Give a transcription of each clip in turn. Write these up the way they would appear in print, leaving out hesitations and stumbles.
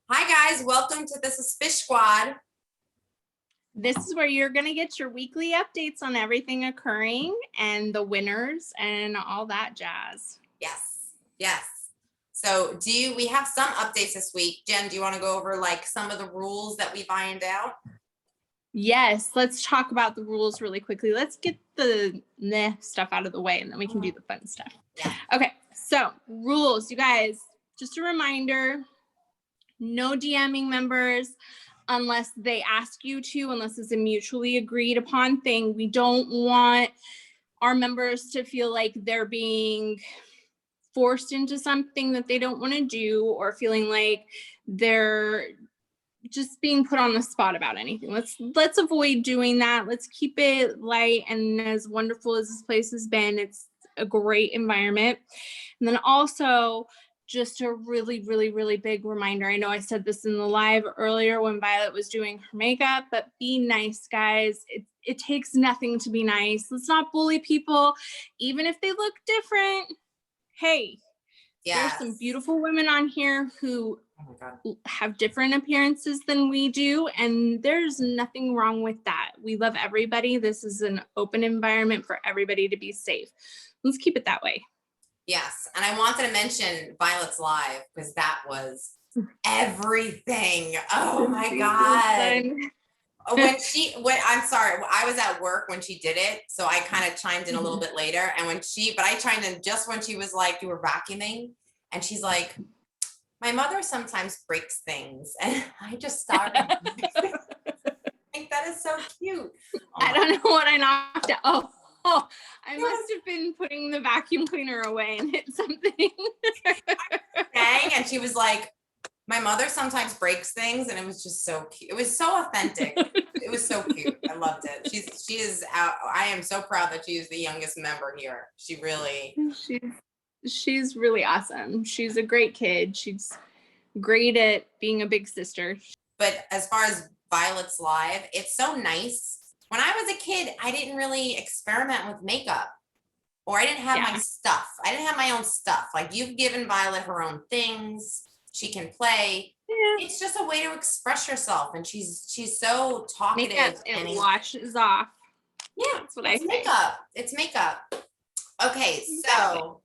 Hi guys, welcome to the Suspish Squad. This is where you're going to get your weekly updates on everything occurring and the winners and all that jazz. Yes. So we have some updates this week. Jen, do you want to go over like some of the rules that we find out? Yes, let's talk about the rules really quickly. Let's get the meh stuff out of the way and then we can do the fun stuff. Yeah. Okay, so rules, you guys, just a reminder, no DMing members unless they ask you to, unless it's a mutually agreed upon thing. We don't want our members to feel like they're being forced into something that they don't want to do or feeling like they're just being put on the spot about anything. Let's avoid doing that. Let's keep it light, and as wonderful as this place has been, it's a great environment. And then also just a really big reminder. I know I said this in the live earlier when Violet was doing her makeup, but be nice, guys. It takes nothing to be nice. Let's not bully people, even if they look different. Hey, there's some beautiful women on here who have different appearances than we do, and there's nothing wrong with that. We love everybody. This is an open environment for everybody to be safe. Let's keep it that way. Yes, and I wanted to mention Violet's live because that was everything. Oh my God. I'm sorry, I was at work when she did it, so I kind of chimed in a little bit later, and I chimed in just when she was like, you were vacuuming, and she's like, my mother sometimes breaks things, and I just started. I think that is so cute. I don't know what I knocked out. Oh, I must have been putting the vacuum cleaner away and hit something. Dang, and she was like, my mother sometimes breaks things, and it was just so cute. It was so authentic. It was so cute. I loved it. She is out. I am so proud that she is the youngest member here. She's really awesome. She's a great kid. She's great at being a big sister. But as far as Violet's live, it's so nice. When I was a kid, I didn't really experiment with makeup, or I didn't have my stuff. I didn't have my own stuff. Like, you've given Violet her own things. She can play. Yeah. It's just a way to express yourself, and she's so talkative. Makeup, and washes off. Yeah, that's what I say. Makeup. It's makeup. Okay, so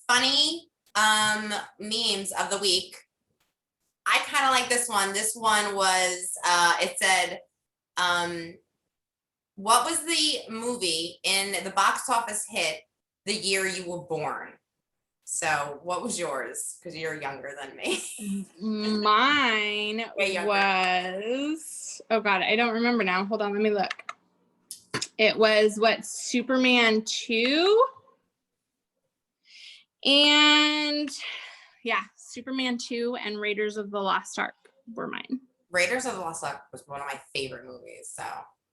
funny memes of the week. I kind of like this one. This one was it said, what was the movie in the box office hit the year you were born? So what was yours? Because you're younger than me. Mine was, oh God, I don't remember now. Hold on, let me look. It was Superman 2? And yeah, Superman 2 and Raiders of the Lost Ark were mine. Raiders of the Lost Ark was one of my favorite movies. So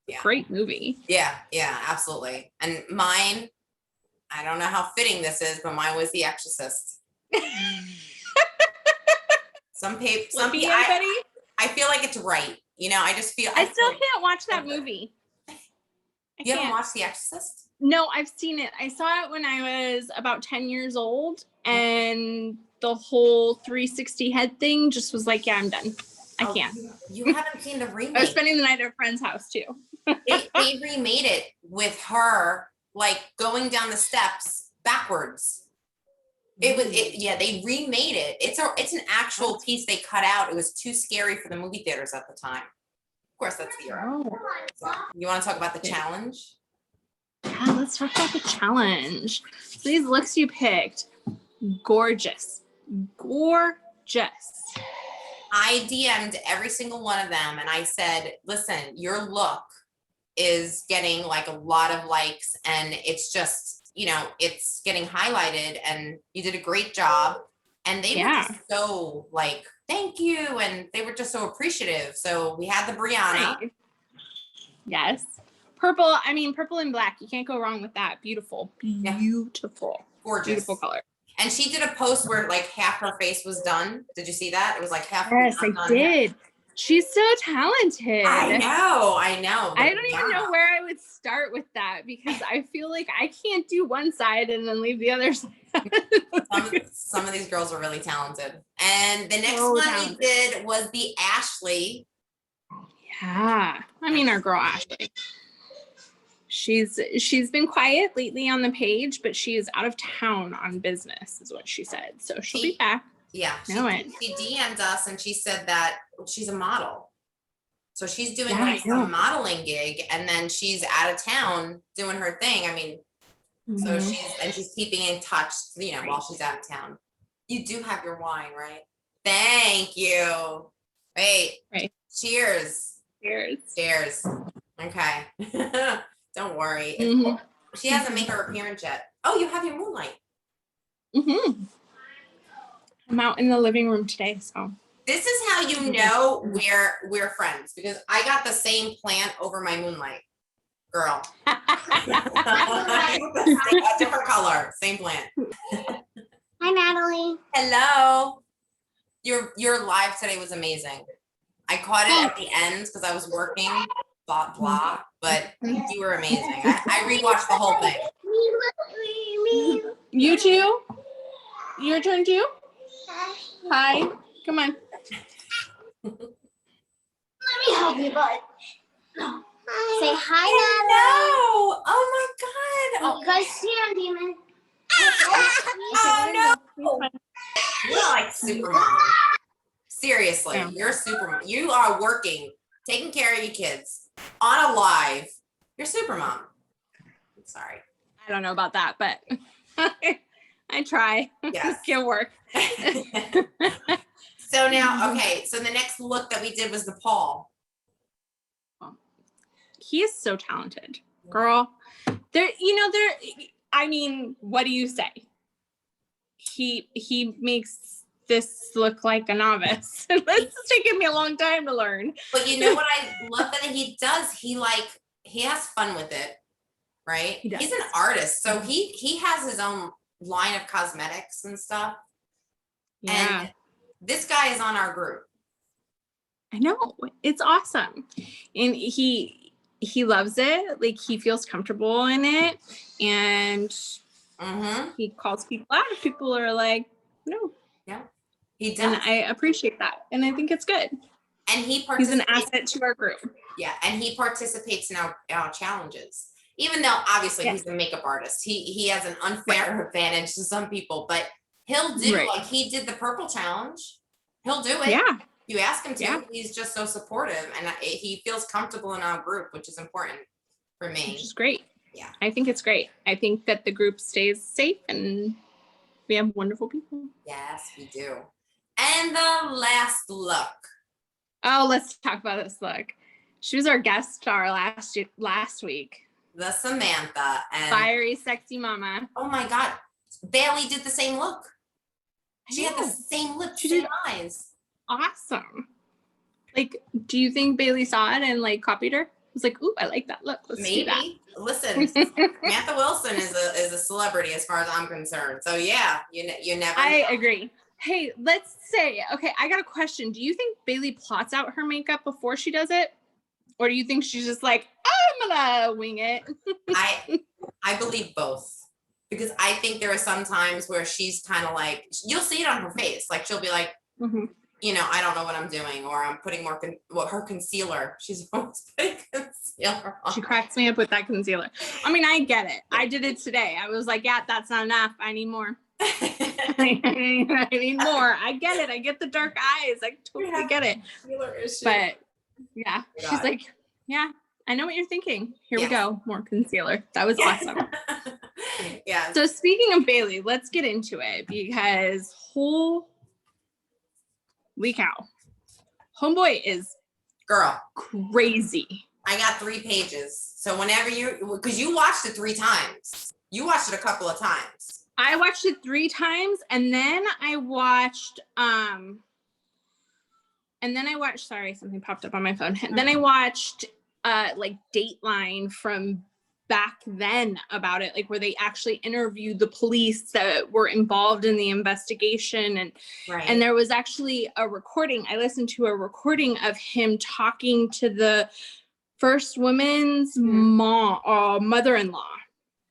yeah. Great movie. Yeah, absolutely. And mine, I don't know how fitting this is, but mine was The Exorcist. Some people, I feel like it's right. You know, I still can't watch that movie. You haven't watched The Exorcist? No, I've seen it. I saw it when I was about 10 years old, and the whole 360 head thing just was like, yeah, I'm done. I can't. You haven't seen the remake. I was spending the night at a friend's house too. they remade it with her like going down the steps backwards. They remade it. It's an actual piece they cut out. It was too scary for the movie theaters at the time. Of course, that's the era. So, you want to talk about the challenge? Yeah, let's talk about the challenge. These looks you picked, gorgeous. I DM'd every single one of them, and I said, listen, your look is getting like a lot of likes, and it's just, it's getting highlighted, and you did a great job. And they were just so like, thank you. And they were just so appreciative. So we had the Brianna. Yes. Purple and black. You can't go wrong with that. Beautiful. Beautiful. Gorgeous. Beautiful color. And she did a post where like half her face was done. Did you see that? It was like half. Yes, I did. She's so talented. I know. I don't even know where I would start with that, because I feel like I can't do one side and then leave the other side. Some of these girls are really talented. And the next one we did was the Ashley. Yeah. I mean, our girl Ashley. She's been quiet lately on the page, but she is out of town on business, is what she said. So she'll be back. Yeah. She DM'd us and she said that she's a model. So she's doing like some modeling gig and then she's out of town doing her thing. I mean, so she's keeping in touch, you know, while she's out of town. You do have your wine, right? Thank you. Wait. Right. Cheers. Cheers. Okay. Don't worry. She hasn't made her appearance yet. Oh, you have your moonlight. I'm out in the living room today, so. This is how you know we're friends, because I got the same plant over my moonlight. Girl. A different color, same plant. Hi, Natalie. Hello. Your live today was amazing. I caught it at the end because I was working, blah, but you were amazing. I rewatched the whole thing. You too? Your turn too? Hi. Come on. Let me help you, bud. Hi. Say hi, Natalie. No. Oh my God. Oh, guys, see you, demon. Oh no. You're like Superman. Seriously, you're Superman. You are working, taking care of your kids on a live. You're Supermom. I'm sorry. I don't know about that, but I try. Yes. Can work. So now, okay. So the next look that we did was the Paul. He is so talented, girl. I mean, what do you say? He makes this look like a novice. This has taken me a long time to learn. But you know what I love that he does? He has fun with it, right? He's an artist, so he has his own line of cosmetics and stuff. Yeah. And this guy is on our group. I know. It's awesome. And he loves it. Like, he feels comfortable in it. And he calls people out. People are like, no. Yeah. He does. And I appreciate that. And I think it's good. And he's an asset to our group. Yeah. And he participates in our challenges. Even though obviously he's a makeup artist. He has an unfair advantage to some people, but he'll do like he did the purple challenge. He'll do it. Yeah. You ask him to. Yeah. He's just so supportive, and he feels comfortable in our group, which is important for me. Which is great. Yeah. I think it's great. I think that the group stays safe and we have wonderful people. Yes, we do. And the last look. Oh, let's talk about this look. She was our guest star last week. The Samantha and fiery, sexy mama. Oh my God. Bailey did the same look. She had the same lips, same eyes. Awesome. Like, do you think Bailey saw it and like copied her? Was like, ooh, I like that look. Let's do that. Listen, Samantha Wilson is a celebrity as far as I'm concerned. So yeah, you never. I agree. Hey, let's say, okay, I got a question. Do you think Bailey plots out her makeup before she does it? Or do you think she's just like, I'm gonna wing it? I believe both. Because I think there are some times where she's kind of like, you'll see it on her face. Like she'll be like, you know, I don't know what I'm doing, or I'm putting more her concealer. She's always putting concealer on. She cracks me up with that concealer. I mean, I get it. I did it today. I was like, yeah, that's not enough. I need more. I need more. I get it. I get the dark eyes. I totally get it. But yeah, she's like, yeah, I know what you're thinking. Here we go. More concealer. That was awesome. Yeah. So speaking of Bailey, let's get into it because holy cow. Homeboy is crazy. I got 3 pages. So whenever because you watched it 3 times. You watched it a couple of times. I watched it 3 times and then I watched, sorry, something popped up on my phone. Then I watched like Dateline from back then about it, like where they actually interviewed the police that were involved in the investigation. And there was actually a recording. I listened to a recording of him talking to the first woman's mother-in-law.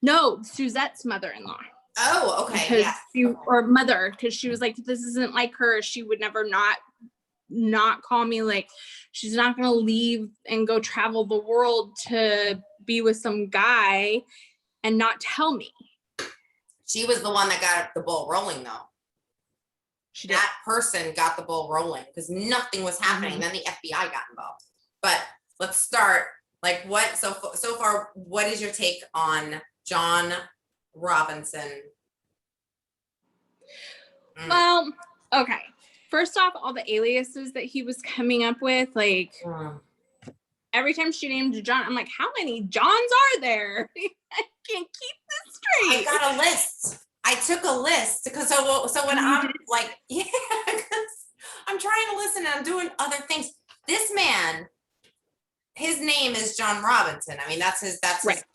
No, Suzette's mother-in-law. Oh, okay. Because Yeah. or mother, because she was like, this isn't like her. She would never not call me. Like, she's not gonna leave and go travel the world to be with some guy and not tell me. She was the one that got the ball rolling, though. She did. That person got the ball rolling because nothing was happening. Then the FBI got involved. But let's start. Like, what? So far, what is your take on John Robinson? Well, okay. First off, all the aliases that he was coming up with, like every time she named John, I'm like, how many Johns are there? I can't keep this straight. I got a list. I took a list because so when I'm like, yeah, because I'm trying to listen and I'm doing other things. This man, his name is John Robinson. I mean, that's his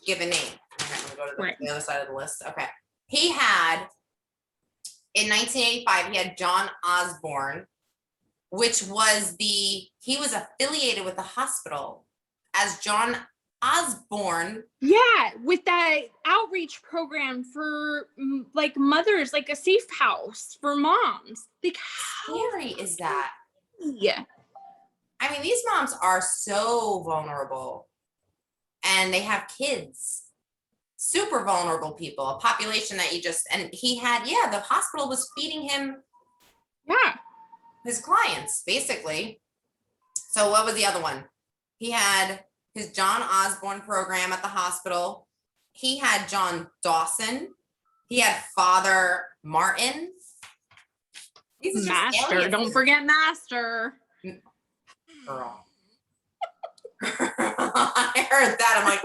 given name. Okay, I'm gonna go to the other side of the list. Okay. He had, in 1985, he had John Osborne, which was he was affiliated with the hospital as John Osborne. Yeah, with that outreach program for like mothers, like a safe house for moms. Like, how scary is that? Yeah. I mean, these moms are so vulnerable and they have kids, super vulnerable people, a population that and he had, the hospital was feeding him his clients, basically. So what was the other one? He had his John Osborne program at the hospital. He had John Dawson. He had Father Martin. Master, don't forget Master. Girl. I heard that. I'm like,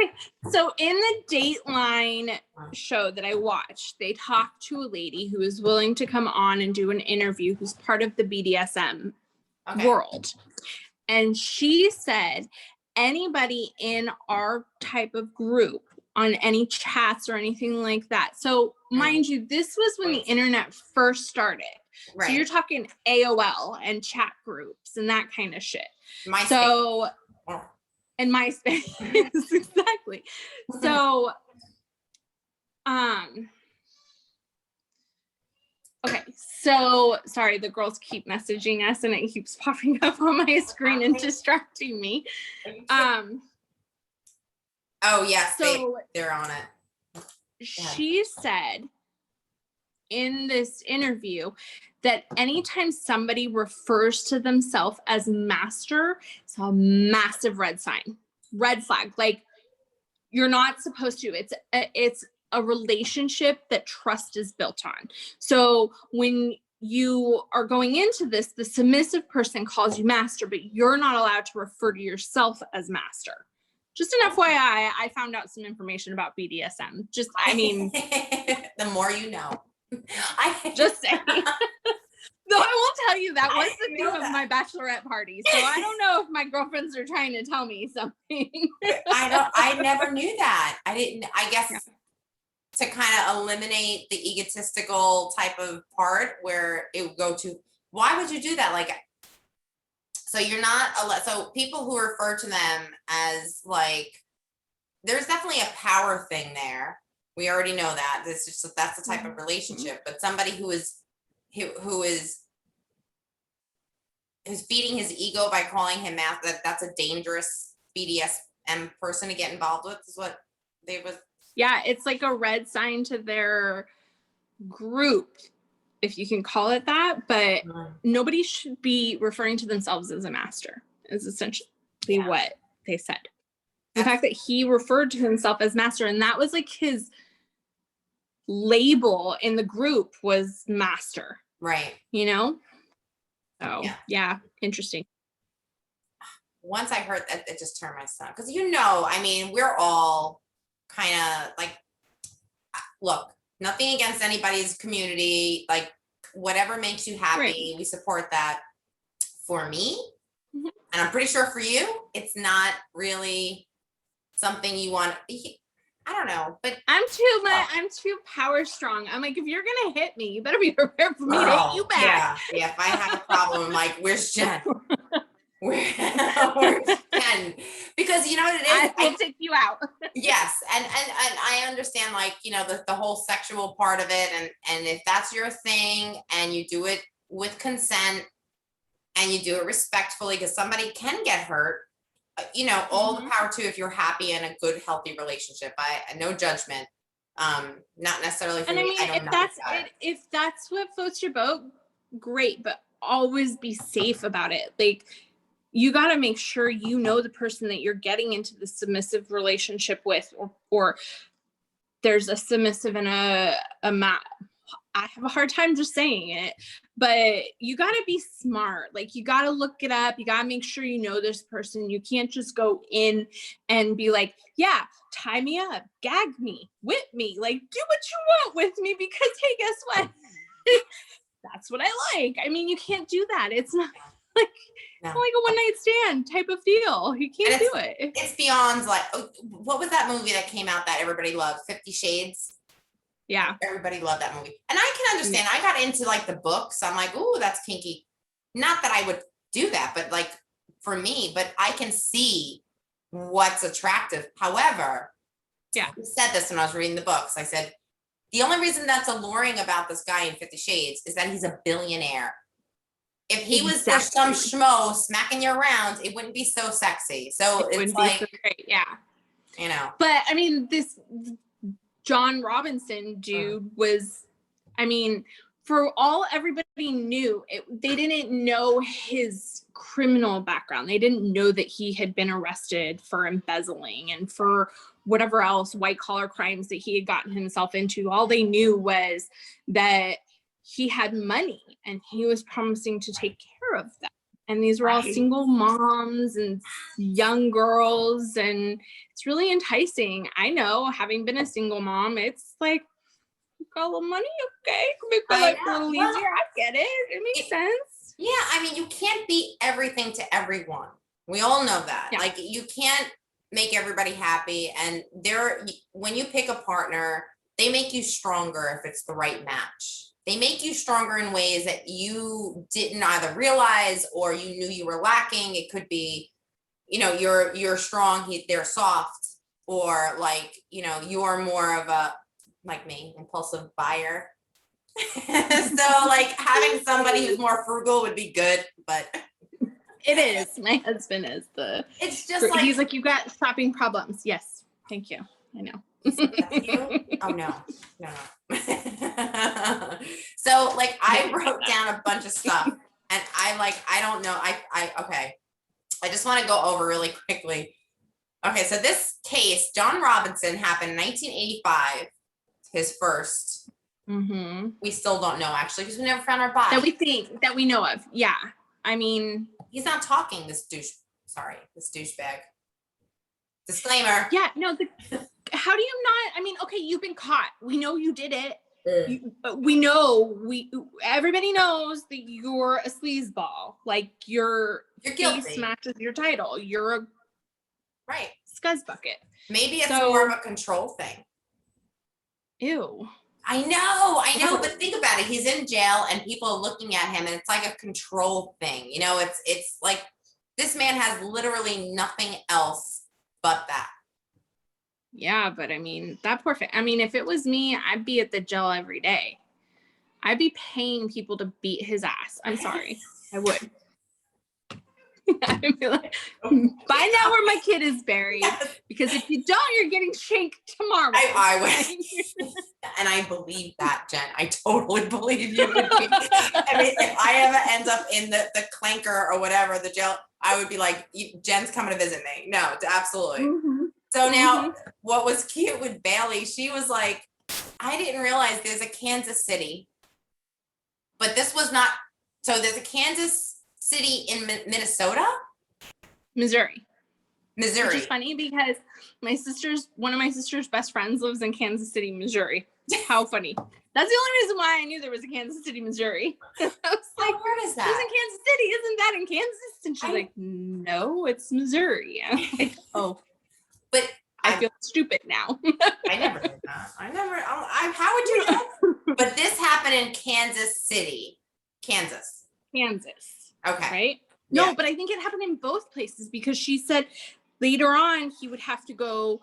so in the Dateline show that I watched, they talked to a lady who was willing to come on and do an interview who's part of the BDSM world. And she said, anybody in our type of group on any chats or anything like that. So mind you, this was when the internet first started. Right. So you're talking AOL and chat groups and that kind of shit. MySpace. So, and MySpace, exactly. So, okay. So sorry, the girls keep messaging us and it keeps popping up on my screen and distracting me. Oh yes, so they're on it. She said in this interview that anytime somebody refers to themselves as master, it's a massive red flag. Like, you're not supposed to. It's a relationship that trust is built on. So when you are going into this, the submissive person calls you master, but you're not allowed to refer to yourself as master. Just an FYI, I found out some information about BDSM. Just, I mean, the more you know. I just saying. Though I will tell you that was the theme of my bachelorette party. So I don't know if my girlfriends are trying to tell me something. I never knew that. I guess to kind of eliminate the egotistical type of part where it would go to, why would you do that? Like, so you're not, so people who refer to them as like, there's definitely a power thing there. We already know that. That's the type of relationship. But somebody who is feeding his ego by calling him master, that's a dangerous BDSM person to get involved with, is what they was. Yeah, it's like a red sign to their group, if you can call it that. But nobody should be referring to themselves as a master, is essentially what they said. The fact that he referred to himself as master, and that was like his label in the group was master. Right. You know? So, yeah, interesting. Once I heard that, it just turned my stomach. Because, I mean, we're all kind of like, look, nothing against anybody's community. Like, whatever makes you happy, we support that. For me, and I'm pretty sure for you, it's not really something you want. I don't know, but I'm too power strong. I'm like, if you're gonna hit me, you better be prepared for me to hit you back. Yeah. If I have a problem, I'm like, where's Jen? Where's Jen? Because you know what it is? I will take you out. Yes. And I understand, like, you know, the whole sexual part of it. And if that's your thing and you do it with consent and you do it respectfully, because somebody can get hurt, you know, all the power to, if you're happy in a good, healthy relationship. No judgment. Not necessarily for And me. I mean, if that's what floats your boat, great, but always be safe about it. Like, you got to make sure you know the person that you're getting into the submissive relationship with, or there's a submissive and a I have a hard time just saying it, but you got to be smart. Like, you got to look it up. You got to make sure you know this person. You can't just go in and be like, yeah, tie me up, gag me, whip me, like, do what you want with me, because hey, guess what? That's what I like. I mean, you can't do that. It's not like, No. like a one night stand type of deal. You can't do it. It's beyond, like, what was that movie that came out that everybody loved? 50 Shades. Yeah. Everybody loved that movie. And I can understand. I got into, like, the books. I'm like, ooh, that's kinky. Not that I would do that, but, like, for me, but I can see what's attractive. However, yeah, I said this when I was reading the books. I said, the only reason that's alluring about this guy in 50 Shades is that he's a billionaire. If he was just some schmo smacking you around, it wouldn't be so sexy. So it's like, so great. Yeah. You know. But I mean, this John Robinson dude was, I mean, for all everybody knew, they didn't know his criminal background. They didn't know that he had been arrested for embezzling and for whatever else white collar crimes that he had gotten himself into. All they knew was that he had money and he was promising to take care of them. And these were all single moms and young girls, and it's really enticing. I know, having been a single mom, it's like, you got a little money, okay, make my life a little easier. I get it. It makes sense. Yeah, I mean, you can't be everything to everyone. We all know that. Yeah. Like, you can't make everybody happy. And when you pick a partner, they make you stronger if it's the right match. They make you stronger in ways that you didn't either realize or you knew you were lacking. It could be, you know, you're strong, they're soft, or, like, you know, you're more of a, like me, impulsive buyer. So, like, having somebody who's more frugal would be good, but it is. My husband is it's just like, he's like, you got shopping problems. Yes, thank you. I know. That's you? Oh no. So, like, I wrote down a bunch of stuff, and I don't know. Okay. I just want to go over really quickly. Okay, so this case, John Robinson, happened in 1985. His first. Mm-hmm. We still don't know, actually, because we never found our body. That we know of. Yeah. I mean, he's not talking, this douchebag. Disclaimer. Yeah, no, how do you not? I mean, okay, you've been caught. We know you did it. Everybody knows that you're a sleazeball. Like, your guilty. Face matches your title. You're a scuzz bucket. Maybe it's more of a control thing. Ew. I know, but think about it. He's in jail and people are looking at him, and it's like a control thing. You know, it's like, this man has literally nothing else but that. Yeah, but I mean, that poor I mean, if it was me, I'd be at the jail every day. I'd be paying people to beat his ass. I'm sorry. I would. I'd be like, find out where my kid is buried, because if you don't, you're getting shanked tomorrow. I would. And I believe that, Jen. I totally believe you would be. I mean, if I ever end up in the clanker or whatever, the jail, I would be like, Jen's coming to visit me. No, absolutely. Mm-hmm. So now, what was cute with Bailey, she was like, I didn't realize there's a Kansas City, but this was not, so there's a Kansas City in Minnesota? Missouri. Which is funny because one of my sister's best friends lives in Kansas City, Missouri. How funny. That's the only reason why I knew there was a Kansas City, Missouri. I was like, where is that? It's in Kansas City. Isn't that in Kansas? And she's like, no, it's Missouri. I'm like, oh. But I feel stupid now. I never did that. How would you know? But this happened in Kansas City, Kansas. Okay. Right? No, but I think it happened in both places, because she said later on, he would have to go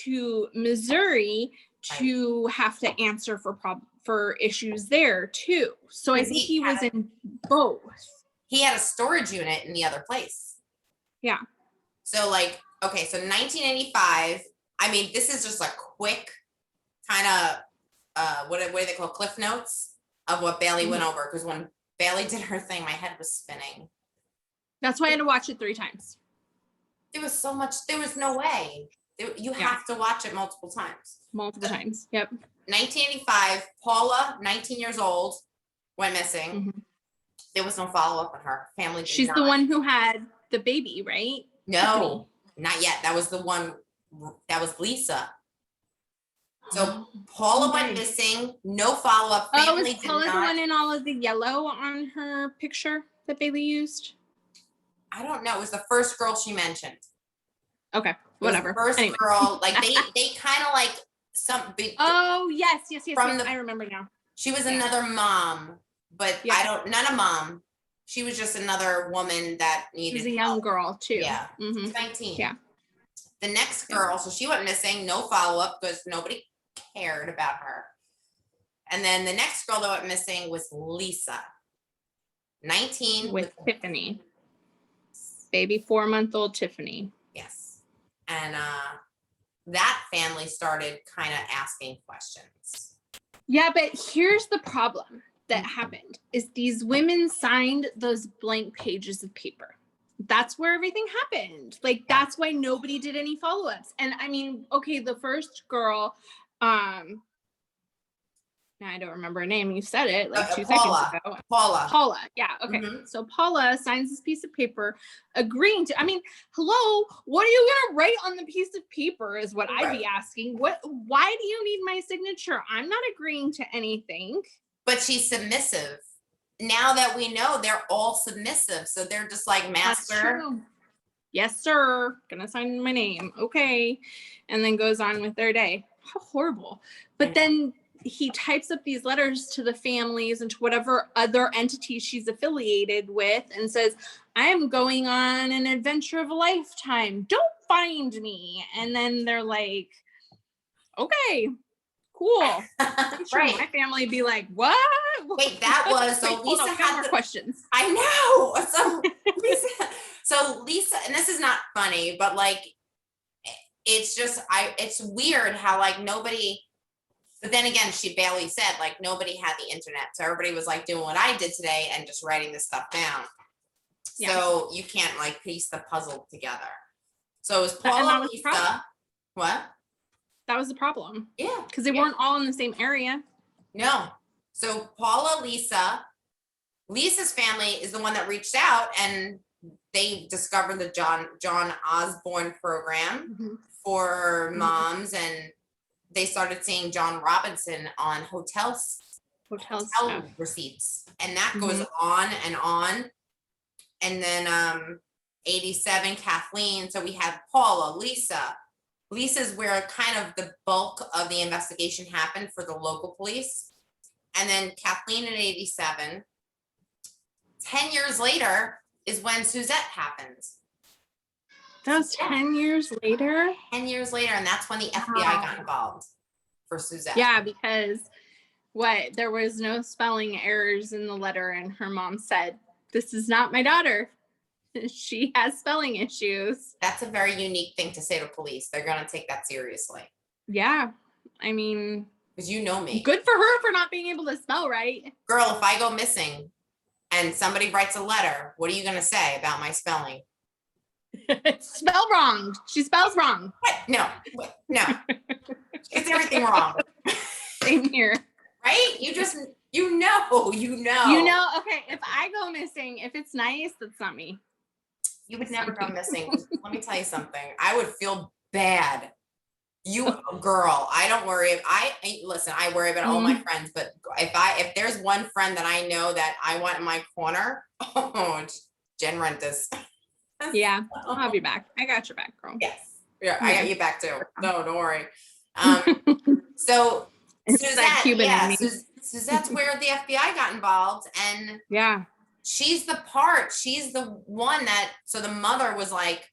to Missouri to have to answer for issues there too. So I think he was in both. He had a storage unit in the other place. Yeah. So like, okay, so 1985, I mean, this is just a quick kind of, what do they call Cliff Notes of what Bailey went over. Because when Bailey did her thing, my head was spinning. That's why I had to watch it 3 times. There was so much, there was no way. You have to watch it multiple times. Multiple times, yep. 1985, Paula, 19 years old, went missing. Mm-hmm. There was no follow-up on her. Family did She's not. the one who had the baby, right? No, not yet. That was the one, that was Lisa. So Paula went missing, no follow-up. Family is Paula the one in all of the yellow on her picture that Bailey used? I don't know. It was the first girl she mentioned. Okay, whatever. First girl, like they kind of like some big. Oh yes. From I remember now. She was another mom, but not a mom. She was just another woman that needed. She was a young girl too. Yeah, mm-hmm. 19. Yeah. The next girl, so she went missing, no follow up because nobody cared about her. And then the next girl that went missing was Lisa, 19, with Tiffany, baby 4-month-old Tiffany. Yes. And that family started kind of asking questions. Yeah, but here's the problem that happened is these women signed those blank pages of paper. That's where everything happened. Like, that's why nobody did any follow-ups. And I mean, okay, the first girl, now I don't remember her name. You said it like 2 seconds ago. Paula. Yeah. Okay. Mm-hmm. So Paula signs this piece of paper agreeing to, I mean, hello, what are you going to write on the piece of paper is what I'd be asking. Why do you need my signature? I'm not agreeing to anything. But she's submissive. Now that we know they're all submissive. So they're just like, master. Yes, sir. Gonna sign my name. Okay. And then goes on with their day. How horrible. But then he types up these letters to the families and to whatever other entities she's affiliated with and says, I am going on an adventure of a lifetime. Don't find me. And then they're like, okay, cool. I'm sure my family would be like, what? Wait, that was, so Lisa had more questions. I know. So Lisa, and this is not funny, but like, it's just, it's weird how like nobody, but then again, Bailey said like nobody had the internet. So everybody was like doing what I did today and just writing this stuff down. Yeah. So you can't like piece the puzzle together. So it was Paula, Lisa. What? That was the problem. Yeah. Because they weren't all in the same area. No. So Paula, Lisa's family is the one that reached out and they discovered the John Osborne program for moms, and they started seeing John Robinson on hotel receipts, and that goes on and on. And then 87, Kathleen. So we have Paula, Lisa. Lisa's where kind of the bulk of the investigation happened for the local police. And then Kathleen in 87. 10 years later is when Suzette happens. That was 10 years later? 10 years later, and that's when the FBI got involved for Suzette. Yeah, because there was no spelling errors in the letter, and her mom said, this is not my daughter. She has spelling issues. That's a very unique thing to say to police. They're going to take that seriously. Yeah. I mean, because you know me. Good for her for not being able to spell right. Girl, if I go missing and somebody writes a letter, what are you going to say about my spelling? Spell wrong. She spells wrong. What? No. It's everything wrong. Same here. Right? You know. Okay, if I go missing, if it's nice, that's not me. You would never go missing. Let me tell you something. I would feel bad. Girl, I don't worry. Listen, I worry about all my friends, but if there's one friend that I know that I want in my corner, it's Jen Rentis. Yeah, I'll have you back. I got your back, girl. Yes. Yeah, I got you back too. No, don't worry. So Suzette, Suzette's where the FBI got involved, and she's the one that, so the mother was like,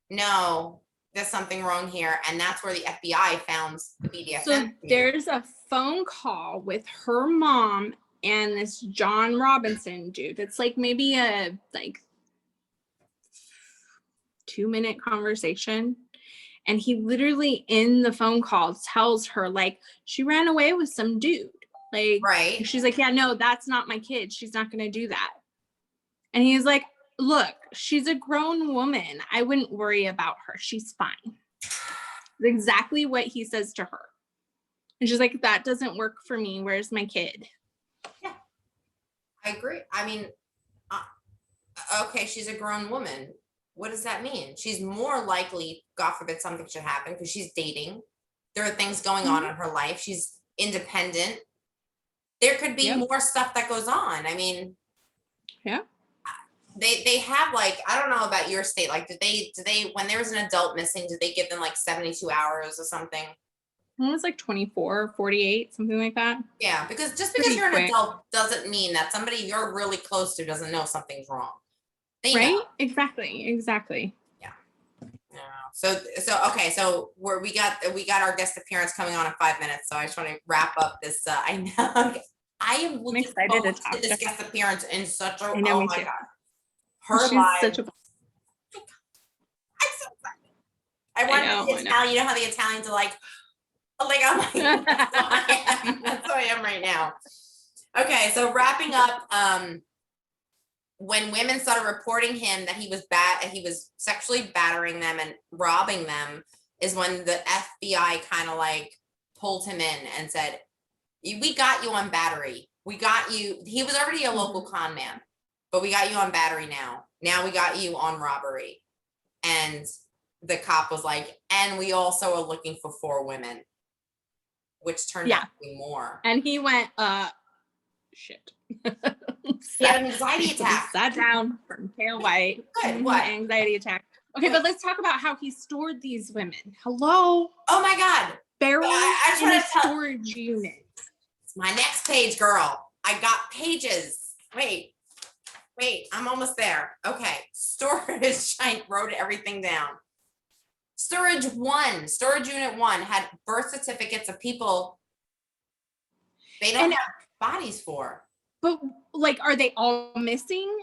no, there's something wrong here. And that's where the FBI found the BDSM. So there's a phone call with her mom and this John Robinson dude. It's like maybe a 2-minute conversation. And he literally in the phone call tells her like she ran away with some dude. Like, right. She's like, yeah, no, that's not my kid. She's not going to do that. And he's like, look, she's a grown woman. I wouldn't worry about her. She's fine. Exactly what he says to her. And she's like, that doesn't work for me. Where's my kid? Yeah, I agree. I mean, okay, she's a grown woman. What does that mean? She's more likely, God forbid something should happen, because she's dating. There are things going on in her life. She's independent. There could be more stuff that goes on. I mean, yeah. They have like, I don't know about your state. Like, do they, when there was an adult missing, do they give them like 72 hours or something? It was like 24, 48, something like that. Yeah, because just because you're an adult doesn't mean that somebody you're really close to doesn't know something's wrong. They know. Exactly. Yeah. So okay, so we got our guest appearance coming on in 5 minutes. So I just want to wrap up this. I know I am looking excited forward to talk to this guest appearance in such a. I know, oh me my too. God, her She's live. such a. I'm so excited. I want the Italian. You know how the Italians are like, oh my God, that's how I am. That's how I am right now. Okay, so wrapping up. When women started reporting him that he was sexually battering them and robbing them, is when the FBI kind of like pulled him in and said, we got you on battery. We got you. He was already a local con man, but we got you on battery now. Now we got you on robbery. And the cop was like, and we also are looking for 4 women, which turned out to be more. And he went, shit. He had an anxiety attack. Sat down from pale white. Good. What? Anxiety attack. Okay, but let's talk about how he stored these women. Hello. Oh my God. Barrels in a storage unit. It's my next page, girl. I got pages. Wait, I'm almost there. Okay, storage. I wrote everything down. Storage unit 1 had birth certificates of people they don't have bodies for. But like, are they all missing?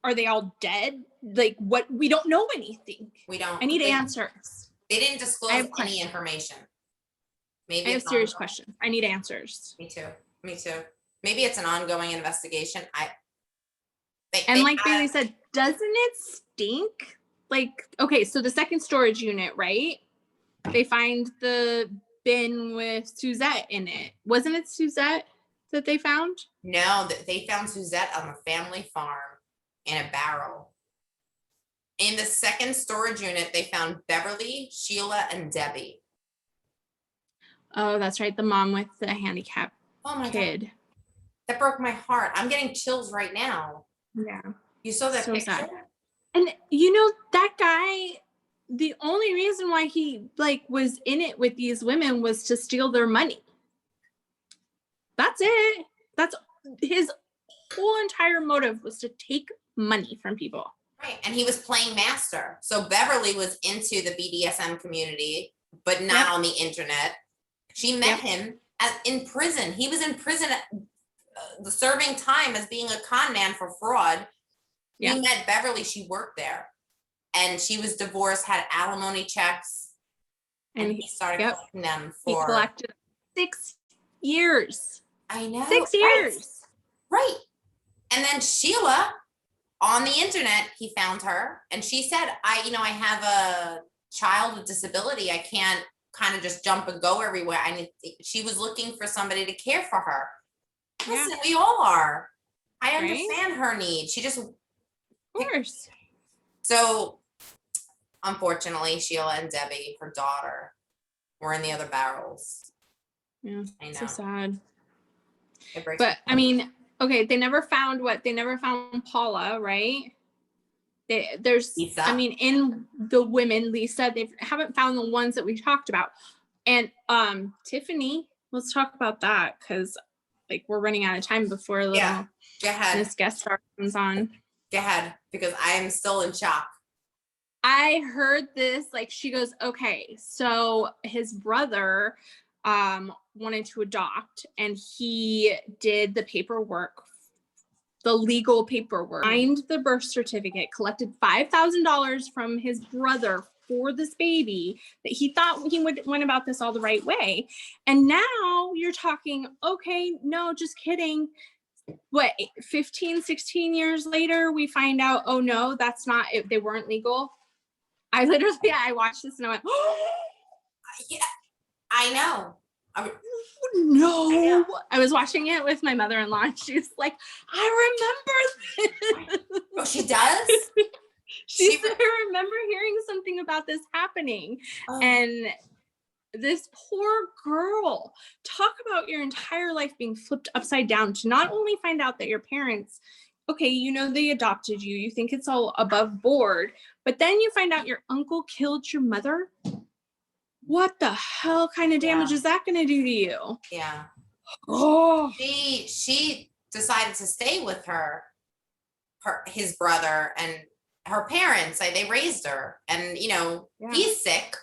Are they all dead? Like, what? We don't know anything. We don't. I need answers. They didn't disclose any information. Maybe I have serious questions. I need answers. Me too. Maybe it's an ongoing investigation. Like Bailey said, doesn't it stink? Like, okay, so the second storage unit, right? They find the bin with Suzette in it. Wasn't it Suzette that they found? No, they found Suzette on a family farm in a barrel. In the second storage unit, they found Beverly, Sheila, and Debbie. Oh, that's right. The mom with the handicapped kid. God. That broke my heart. I'm getting chills right now. Yeah. You saw that picture? Sad. And you know, that guy, the only reason why he was in it with these women was to steal their money. That's it. That's his whole entire motive, was to take money from people. Right. And he was playing master. So Beverly was into the BDSM community, but not on the internet. She met him in prison. He was in prison serving time as being a con man for fraud. He met Beverly. She worked there. And she was divorced, had alimony checks. And he started collecting them for... He collected 6 years. I know. 6 years. Right. And then Sheila, on the internet, he found her. And she said, I have a child with disability. I can't kind of just jump and go everywhere. She was looking for somebody to care for her. Listen, we all are. I understand her need. She just... Of course. So, unfortunately, Sheila and Debbie, her daughter, were in the other barrels. Yeah, I know. So sad. But I mean, okay, they never found Paula, right? There's Lisa. I mean, in the women, Lisa, they haven't found the ones that we talked about. And Tiffany, let's talk about that, because we're running out of time before this guest star comes on. Go ahead, because I am still in shock. I heard this, like, she goes, okay, so his brother wanted to adopt, and he did the paperwork, the legal paperwork, signed the birth certificate, collected $5,000 from his brother for this baby, that he thought he went about this all the right way. And now you're talking, okay, no, just kidding. What, 15, 16 years later, we find out, oh no, that's not it. They weren't legal. I watched this and I went, oh, Yeah, I know. no. I was watching it with my mother-in-law and she's like, I remember this. Oh, she does? She said, I remember hearing something about this happening. Oh. And this poor girl, talk about your entire life being flipped upside down to not only find out that your parents, okay, you know, they adopted you, you think it's all above board, but then you find out your uncle killed your mother. What the hell kind of damage is that going to do to you? Yeah. Oh, she decided to stay with his brother and her parents. Like, they raised her, and you know, he's sick.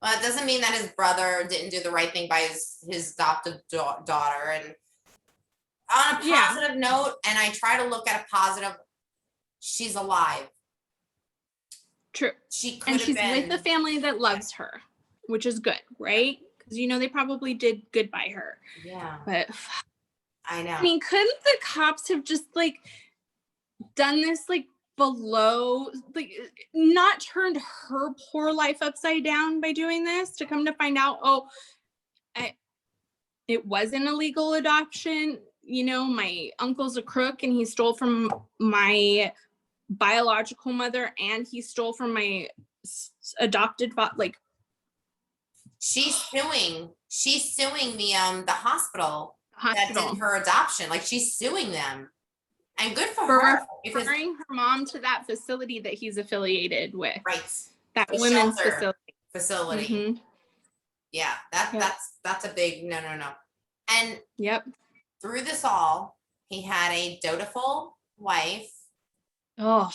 Well, it doesn't mean that his brother didn't do the right thing by his adoptive daughter. And on a positive note, and I try to look at a positive, she's alive. True. She could and have she's been with a family that loves her, which is good, right? Because you know they probably did good by her. Yeah. But I know. I mean, couldn't the cops have just like done this like below, like not turned her poor life upside down by doing this, to come to find out, oh, it was an illegal adoption. You know, my uncle's a crook and he stole from my biological mother and he stole from my adopted like. She's suing the hospital that did her adoption. Like, she's suing them. And good for her. Referring her mom to that facility that he's affiliated with. Right. That women's facility. Mm-hmm. Yeah, that's a big no. And through this all, he had a dutiful wife. Oh.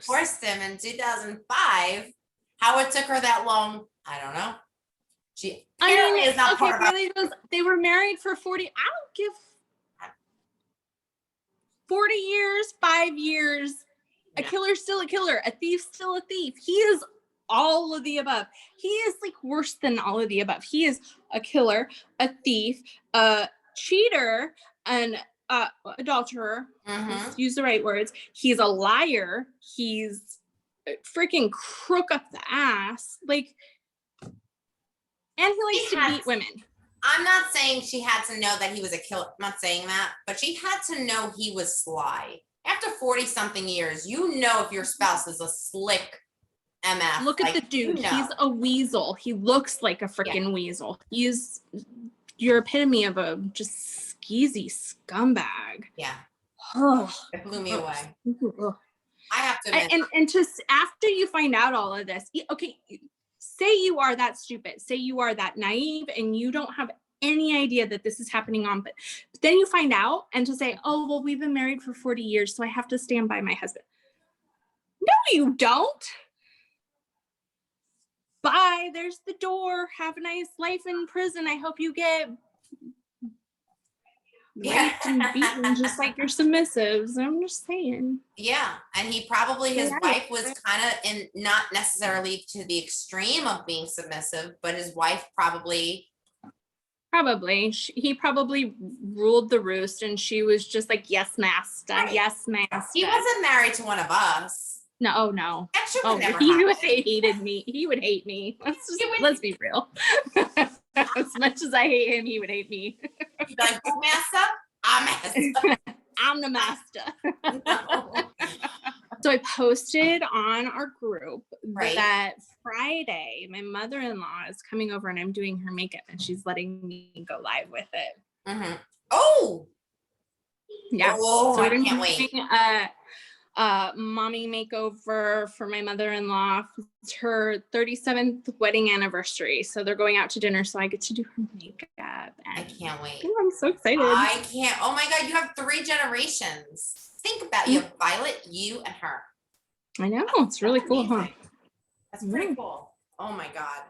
Forced him in 2005. How it took her that long, I don't know. She apparently is not part of it. They were married for 40. I don't give 40 years, 5 years. A killer's still a killer. A thief's still a thief. He is all of the above. He is like worse than all of the above. He is a killer, a thief, a cheater, an adulterer. Mm-hmm. Use the right words. He's a liar. He's a freaking crook up the ass. Like, and he likes to beat women. I'm not saying she had to know that he was a killer. I'm not saying that, but she had to know he was sly. After 40 something years, you know if your spouse is a slick MF. Look at the dude. You know. He's a weasel. He looks like a freaking weasel. He's your epitome of a just skeezy scumbag. Yeah. Oh. It blew me away. I have to admit. And just after you find out all of this, okay, say you are that stupid, say you are that naive and you don't have any idea that this is happening on, but then you find out and to say, oh, well, we've been married for 40 years, so I have to stand by my husband. No, you don't. Bye. There's the door. Have a nice life in prison. I hope you get raped and beaten just like your submissives. I'm just saying. Yeah. And he probably, his wife was kind of in, not necessarily to the extreme of being submissive, but his wife probably. He probably ruled the roost and she was just like, yes, master. Right. Yes, master. He wasn't married to one of us. No. That should have never happened. He would hate me. He would hate me. Let's be real. As much as I hate him, he would hate me. You'd be like, oh, master? I'm master. I'm the master. No. So I posted on our group that Friday, my mother-in-law is coming over and I'm doing her makeup and she's letting me go live with it. Mm-hmm. Oh! Yeah. Oh, so I can't wait. Mommy makeover for my mother-in-law. It's her 37th wedding anniversary. So they're going out to dinner. So I get to do her makeup. I can't wait. Oh, I'm so excited. I can't. Oh my God. You have 3 generations. Think about you have Violet, you, and her. I know, it's really cool, huh? That's pretty cool. Oh my God.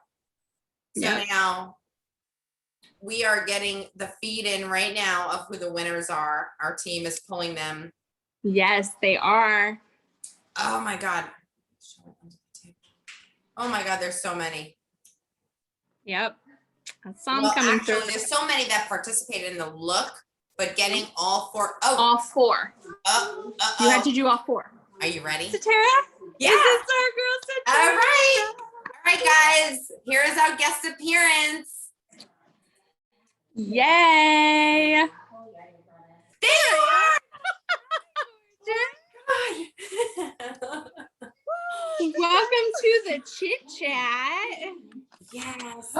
So Yeah. now we are getting the feed in right now of who the winners are. Our team is pulling them. Yes, they are. Oh my God. Oh my God, there's so many. Yep. That's some coming through. There's so many that participated in the look, but getting all four. Oh, all four. You had to do all four. Are you ready? Satara? Yeah. This is our girl, Satara. All right. All right, guys. Here is our guest appearance. Yay. There you are. Welcome to the Chit Chat. Yes.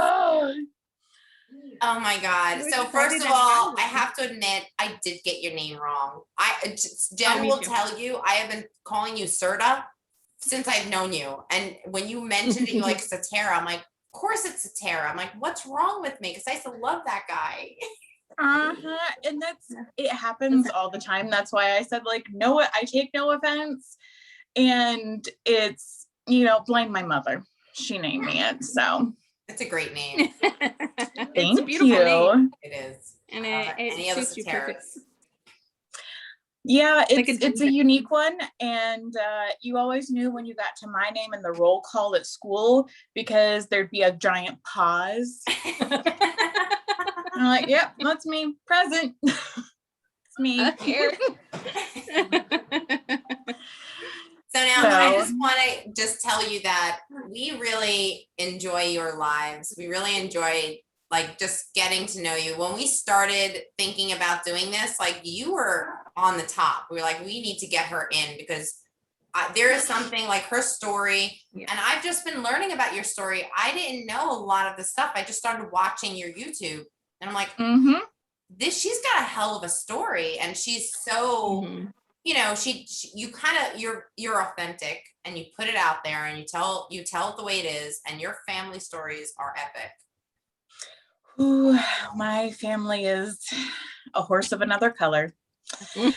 Oh my God. So first of all, I have to admit, I did get your name wrong. Jen will tell you, I have been calling you Serta since I've known you. And when you mentioned it, you're like Satara. I'm like, of course it's Satara. I'm like, what's wrong with me? Because I used to love that guy. And it happens all the time. That's why I said, like, no, I take no offense. And it's, blame my mother. She named me it. So it's a great name. It's a beautiful name. It is. And it suits you perfect. Yeah, it's a unique one. And you always knew when you got to my name in the roll call at school, because there'd be a giant pause. I'm like, yep, that's me. Present. It's me here. So now I just want to tell you that we really enjoy your lives. We really enjoyed just getting to know you. When we started thinking about doing this, you were on the top. We were like, we need to get her in because there is something like her story. Yeah. And I've just been learning about your story. I didn't know a lot of the stuff. I just started watching your YouTube and I'm like, she's got a hell of a story. And she's so, you're authentic and you put it out there and you tell it the way it is. And your family stories are epic. Ooh, my family is a horse of another color. My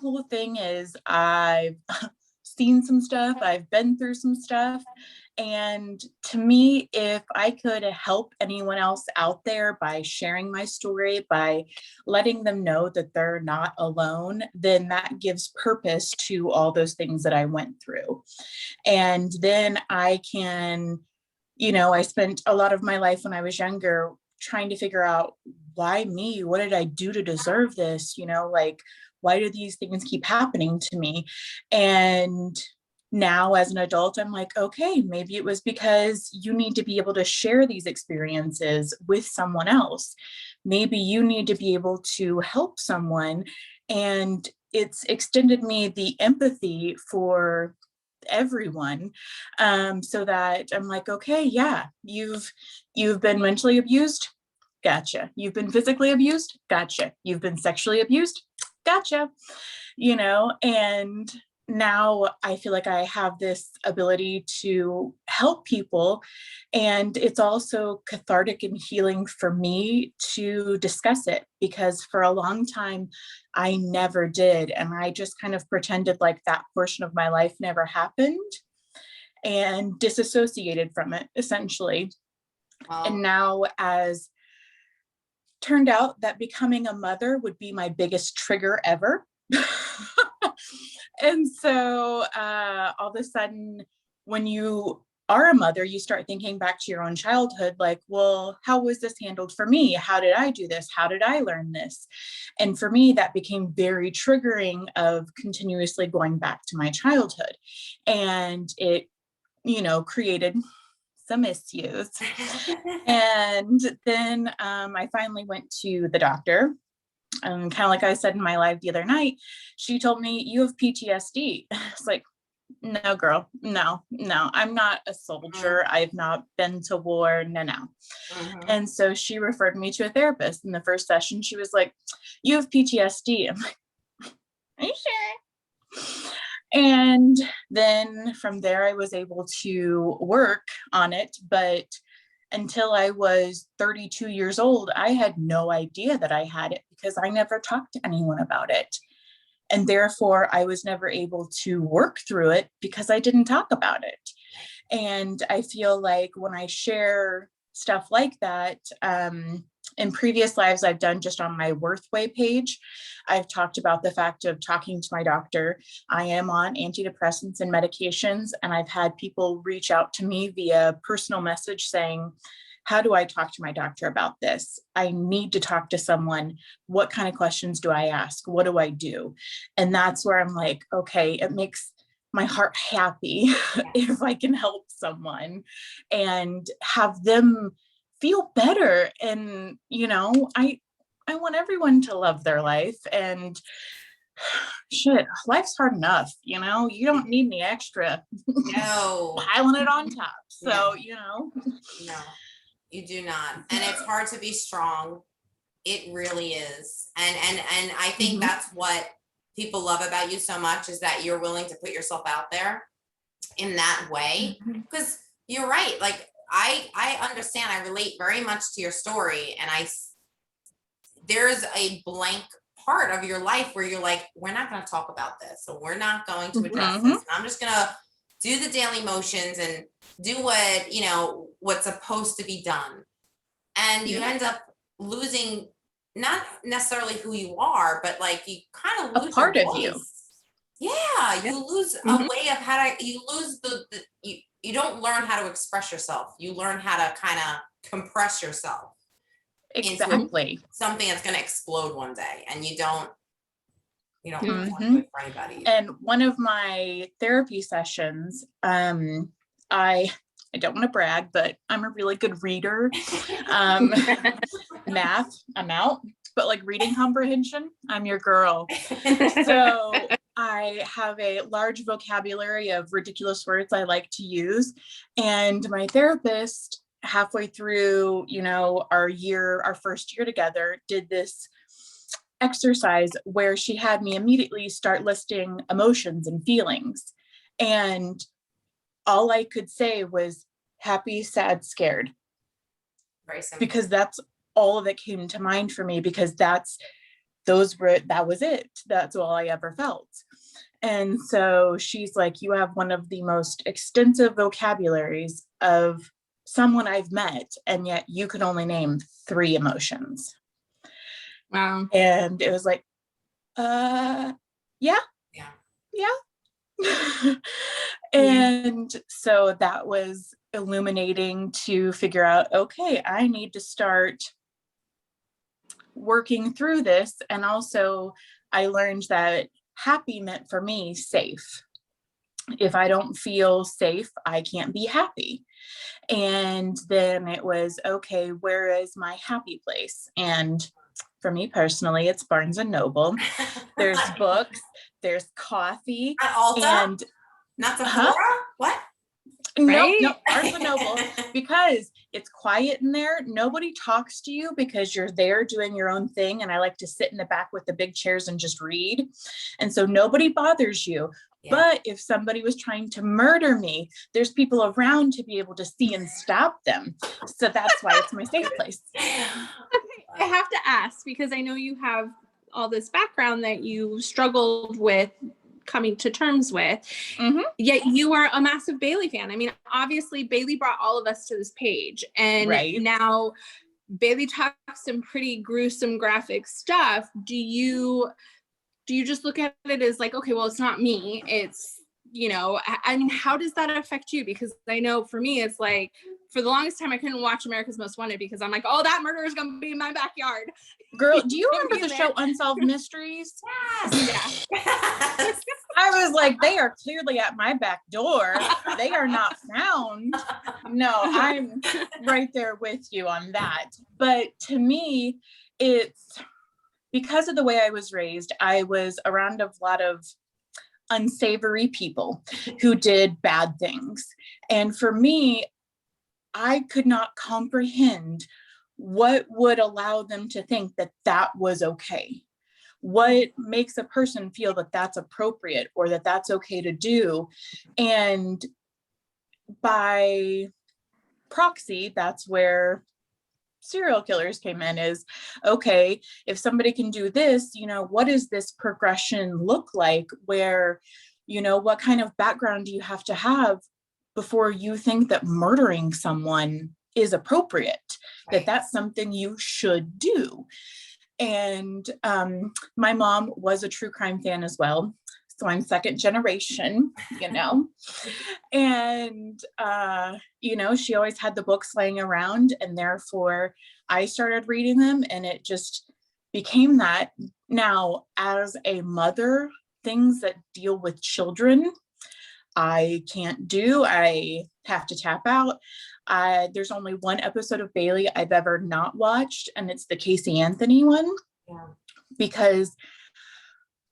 whole thing is I've seen some stuff, I've been through some stuff, and to me, if I could help anyone else out there by sharing my story, by letting them know that they're not alone, then that gives purpose to all those things that I went through. And then I can, I spent a lot of my life when I was younger trying to figure out, why me? What did I do to deserve this? Why do these things keep happening to me? And now as an adult, I'm like, okay, maybe it was because you need to be able to share these experiences with someone else. Maybe you need to be able to help someone. And it's extended me the empathy for everyone, so that I'm like, okay, yeah, you've been mentally abused, gotcha. You've been physically abused, gotcha. You've been sexually abused, gotcha. And now I feel like I have this ability to help people, and it's also cathartic and healing for me to discuss it, because for a long time I never did, and I just kind of pretended like that portion of my life never happened and disassociated from it, essentially. Wow. And now, as turned out that becoming a mother would be my biggest trigger ever. And so all of a sudden, when you are a mother, you start thinking back to your own childhood, like, well, how was this handled for me? How did I do this? How did I learn this? And for me, that became very triggering of continuously going back to my childhood. And it, created some issues. And then I finally went to the doctor. Kind of like I said in my live the other night, she told me, you have PTSD. It's like, no, girl, no, I'm not a soldier. I've not been to war, no. And so she referred me to a therapist. In the first session, she was like, you have PTSD. I'm like, are you sure? And then from there, I was able to work on it, but until I was 32 years old, I had no idea that I had it because I never talked to anyone about it. And therefore, I was never able to work through it because I didn't talk about it. And I feel like when I share stuff like that, in previous lives I've done just on my Werth Way page, I've talked about the fact of talking to my doctor. I am on antidepressants and medications, and I've had people reach out to me via personal message saying, how do I talk to my doctor about this? I need to talk to someone. What kind of questions do I ask? What do I do? And that's where I'm like, okay, it makes my heart happy if I can help someone and have them feel better. And, you know, I want everyone to love their life, and shit, life's hard enough, you know, you don't need any extra piling it on top. So, you know, no, you do not. And it's hard to be strong. It really is. And I think that's what people love about you so much, is that you're willing to put yourself out there in that way. Because you're right. Like, I understand, I relate very much to your story. And there's a blank part of your life where you're like, we're not going to talk about this. So we're not going to address this. I'm just going to do the daily motions and do what, you know, what's supposed to be done. And you end up losing not necessarily who you are, but like you kind of lose a part your of voice. you. Yeah, you lose a way of how to, you lose you don't learn how to express yourself. You learn how to kind of compress yourself Exactly. into something that's going to explode one day, and you don't want good for anybody. And one of my therapy sessions, I don't want to brag, but I'm a really good reader. Math, I'm out, but like reading comprehension, I'm your girl. So I have a large vocabulary of ridiculous words I like to use. And my therapist, halfway through, you know, our first year together, did this exercise where she had me immediately start listing emotions and feelings. And all I could say was happy, sad, scared. Very simple. Because that's all that came to mind for me, because that was it. That's all I ever felt. And so she's like, you have one of the most extensive vocabularies of someone I've met, and yet you could only name 3 emotions. Wow. And it was like, yeah. And so that was illuminating to figure out, okay, I need to start working through this. And also I learned that happy meant for me safe. If I don't feel safe, I can't be happy. And then it was, okay, where is my happy place? And for me personally, it's Barnes and Noble. There's books, there's coffee, and not Sephora? What? No, Barnes and Noble, because it's quiet in there. Nobody talks to you because you're there doing your own thing. And I like to sit in the back with the big chairs and just read. And so nobody bothers you. Yeah. But if somebody was trying to murder me, there's people around to be able to see and stop them. So that's why it's my safe place. I have to ask, because I know you have all this background that you struggled with coming to terms with, yet you are a massive Bailey fan. I mean, obviously Bailey brought all of us to this page, and now Bailey talks some pretty gruesome, graphic stuff. Do you just look at it as like, okay, well, it's not me, it's, you know, I mean, how does that affect you? Because I know for me, it's like, for the longest time, I couldn't watch America's Most Wanted because I'm like, oh, that murderer is going to be in my backyard. Girl, do you remember the show Unsolved Mysteries? Yes. Yeah. I was like, they are clearly at my back door. They are not found. No, I'm right there with you on that. But to me, it's because of the way I was raised. I was around a lot of unsavory people who did bad things. And for me, I could not comprehend what would allow them to think that that was okay. What makes a person feel that that's appropriate or that that's okay to do? And by proxy, that's where serial killers came in. Is okay, if somebody can do this, what does this progression look like, where what kind of background do you have to have before you think that murdering someone is appropriate, Right. that's something you should do. And my mom was a true crime fan as well, so I'm second generation, and she always had the books laying around, and therefore I started reading them, and it just became that. Now, as a mother, things that deal with children, I can't do. I have to tap out. There's only one episode of Bailey I've ever not watched, and it's the Casey Anthony one. Yeah. Because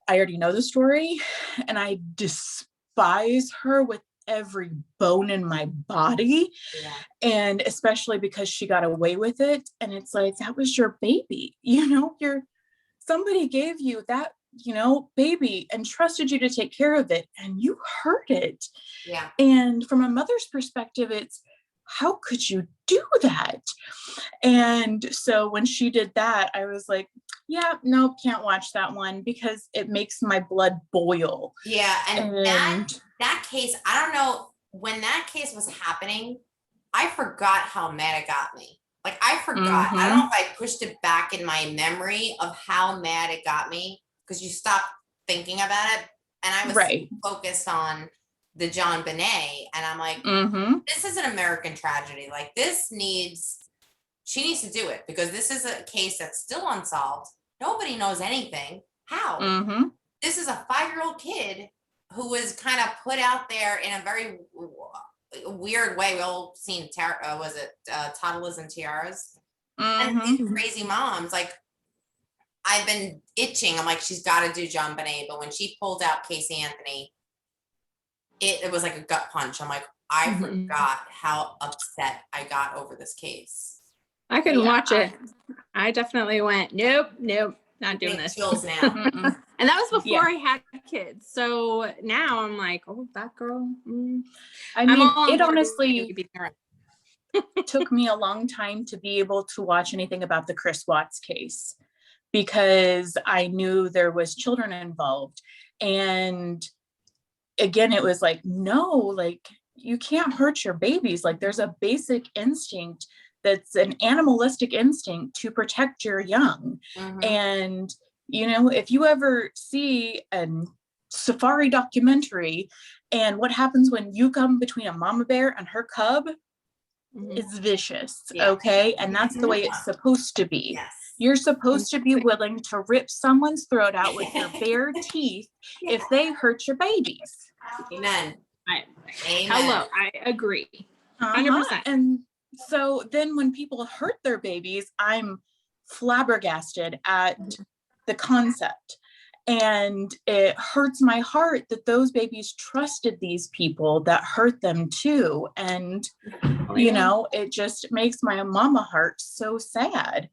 I already know the story, and I despise her with every bone in my body. Yeah. And especially because she got away with it. And it's like, that was your baby, somebody gave you that, baby, and trusted you to take care of it, and you hurt it. Yeah. And from a mother's perspective, it's, how could you do that? And so when she did that, I was like, yeah, nope, can't watch that one, because it makes my blood boil. Yeah. And that case, I don't know, when that case was happening, I forgot how mad it got me. Like, I forgot. Mm-hmm. I don't know if I pushed it back in my memory of how mad it got me, because you stop thinking about it. And I was focused on the John Bonet, and I'm like, this is an American tragedy. Like, she needs to do it, because this is a case that's still unsolved. Nobody knows anything. How? This is a 5-year-old kid who was kind of put out there in a very weird way. We all seen Toddlers and Tiaras, and these crazy moms. Like, I've been itching. I'm like, she's got to do John Bonet. But when she pulled out Casey Anthony, it was like a gut punch. I'm like, I forgot how upset I got over this case. I couldn't watch it. I definitely went, nope, not doing this. Chills now. And that was before I had kids. So now I'm like, oh, that girl. I mean, it honestly took me a long time to be able to watch anything about the Chris Watts case, because I knew there was children involved. And again, it was like, no, like, you can't hurt your babies. Like, there's a basic instinct that's an animalistic instinct to protect your young. And, if you ever see a safari documentary, and what happens when you come between a mama bear and her cub, it's vicious. Okay. And that's the way it's supposed to be. Yes. You're supposed to be willing to rip someone's throat out with your bare teeth if they hurt your babies. Amen. Hello, I agree. 100%. And so then when people hurt their babies, I'm flabbergasted at the concept. And it hurts my heart that those babies trusted these people that hurt them too. And, it just makes my mama heart so sad.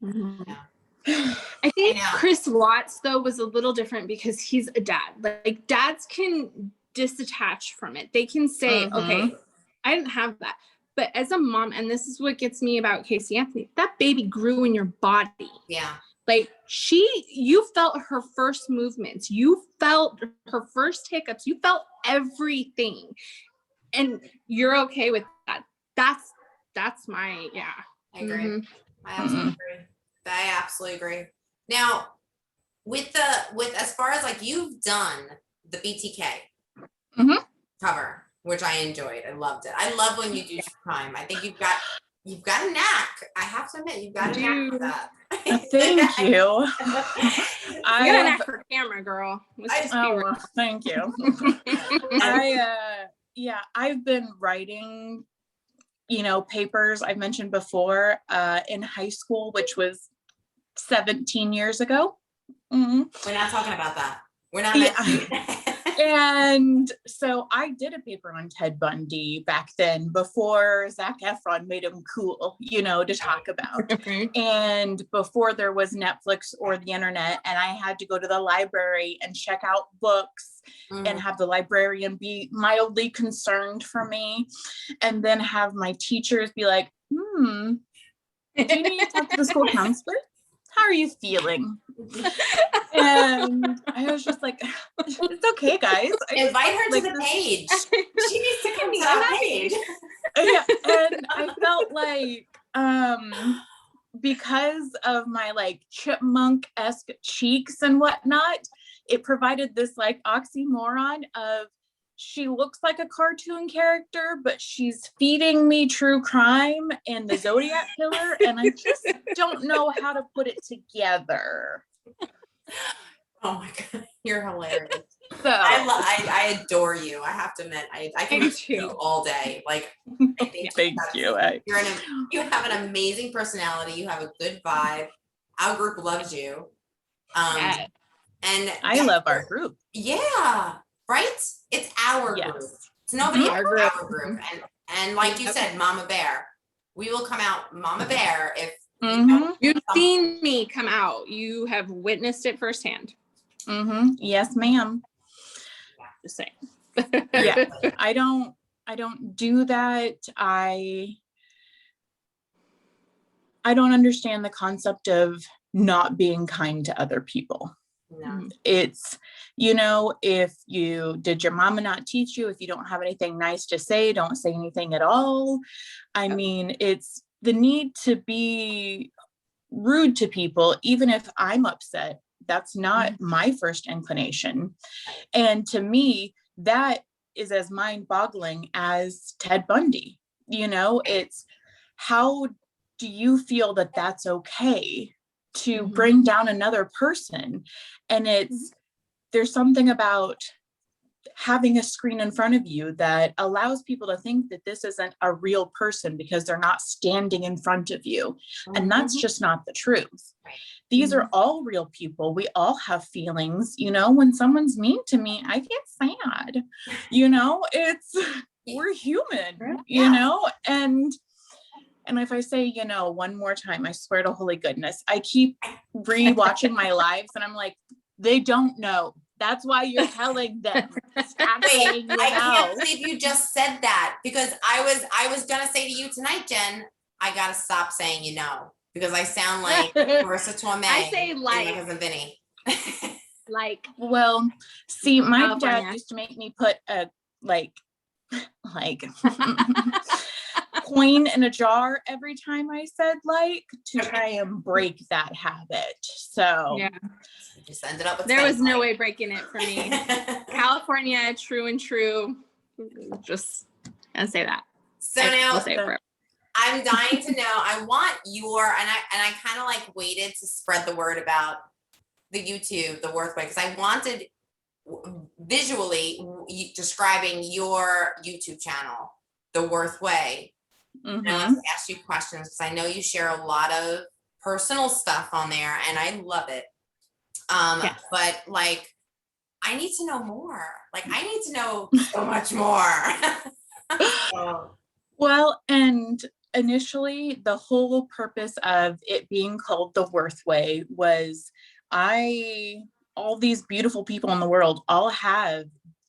I think Chris Watts, though, was a little different because he's a dad. Like, dads can disattach from it. They can say, okay, I didn't have that. But as a mom, and this is what gets me about Casey Anthony, that baby grew in your body. Yeah. Like, you felt her first movements. You felt her first hiccups. You felt everything. And you're okay with that. That's my, I agree. I absolutely agree. I absolutely agree. Now, with as far as like, you've done the BTK cover, which I enjoyed. I loved it. I love when you do crime. I think you've got a knack. I have to admit, you've got a knack for that. Thank you. I got a knack for camera, girl. Thank you. I've been writing, papers. I mentioned before, in high school, which was 17 years ago. We're not talking about that. We're not. And so I did a paper on Ted Bundy back then, before Zac Efron made him cool, to talk about. And before there was Netflix or the internet, and I had to go to the library and check out books and have the librarian be mildly concerned for me, and then have my teachers be like, do you need to talk to the school counselor? How are you feeling? And I was just like, it's okay, guys. Invite her like to the this- page. She needs to come to I'm that happy. page. Yeah, and I felt like because of my like chipmunk-esque cheeks and whatnot, it provided this like oxymoron of she looks like a cartoon character, but she's feeding me true crime and the Zodiac killer, and I just don't know how to put it together. Oh my God, you're hilarious. So I adore you. I have to admit, I can Me listen to you too. all day. Like, I think thank you. you have an amazing personality. You have a good vibe. Our group loves you. Yes. And I love our group. yeah, right? It's our Yes. group. It's nobody Mhm. else's, Our group. our group. And like you Yep. said, Mama Bear. We will come out Mama Bear if You've seen me come out. You have witnessed it firsthand. Yes, ma'am. Just saying. Yeah, I don't do that. I don't understand the concept of not being kind to other people. No. It's, if did your mama not teach you, if you don't have anything nice to say, don't say anything at all. I mean, it's the need to be rude to people, even if I'm upset. That's not my first inclination. And to me, that is as mind-boggling as Ted Bundy. It's how do you feel that that's okay to bring down another person? And there's something about having a screen in front of you that allows people to think that this isn't a real person because they're not standing in front of you. And that's just not the truth. These are all real people. We all have feelings. When someone's mean to me, I get sad. We're human, and if I say, one more time, I swear to holy goodness, I keep rewatching my lives and I'm like, they don't know. That's why you're telling them. Stop saying I can't believe you just said that, because I was gonna say to you tonight, Jen, I gotta stop saying because I sound like Marissa Tomei. I say my cousin Vinny. Well, see, my California. dad used to make me put a like coin in a jar every time I said to try and break that habit. So yeah, just ended up with there was no way breaking it for me. California, true and true. Just gonna say that. So now I'll say it forever. I'm dying to know. I want your and I kind of waited to spread the word about the YouTube, the Werth Way, because I wanted visually describing your YouTube channel, the Werth Way. And I want to ask you questions because I know you share a lot of personal stuff on there, and I love it. Yes. But I need to know more. I need to know so much more. So. Well, and initially the whole purpose of it being called the Werth Way was all these beautiful people in the world all have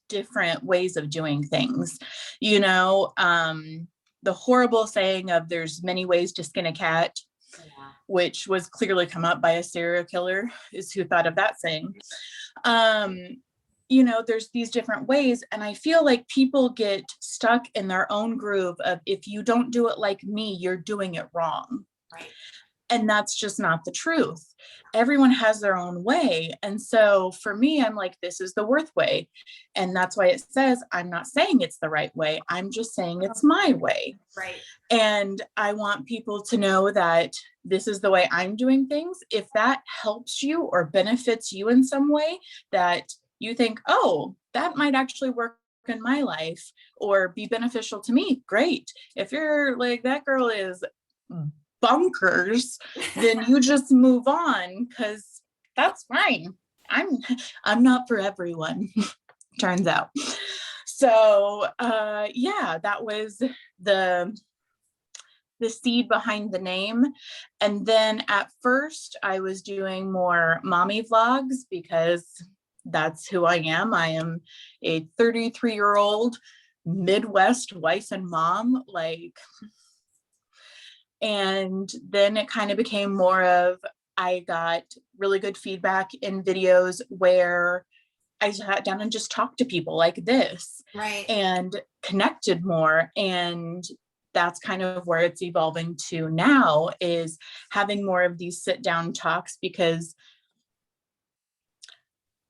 different ways of doing things. The horrible saying of there's many ways to skin a cat, which was clearly come up by a serial killer, is who thought of that saying. There's these different ways, and I feel like people get stuck in their own groove of, if you don't do it like me, you're doing it wrong. Right. And that's just not the truth. Everyone has their own way. And so for me, I'm like, this is the Werth Way. And that's why it says, I'm not saying it's the right way. I'm just saying it's my way. Right. And I want people to know that this is the way I'm doing things. If that helps you or benefits you in some way, that you think, oh, that might actually work in my life or be beneficial to me, great. If you're like, that girl is bonkers, then you just move on, because that's fine. I'm not for everyone, turns out. So that was the seed behind the name. And then at first I was doing more mommy vlogs because that's who I am. I am a 33-year-old Midwest wife and mom. And then it kind of became more of, I got really good feedback in videos where I sat down and just talked to people like this, Right. and connected more. And that's kind of where it's evolving to now, is having more of these sit down talks, because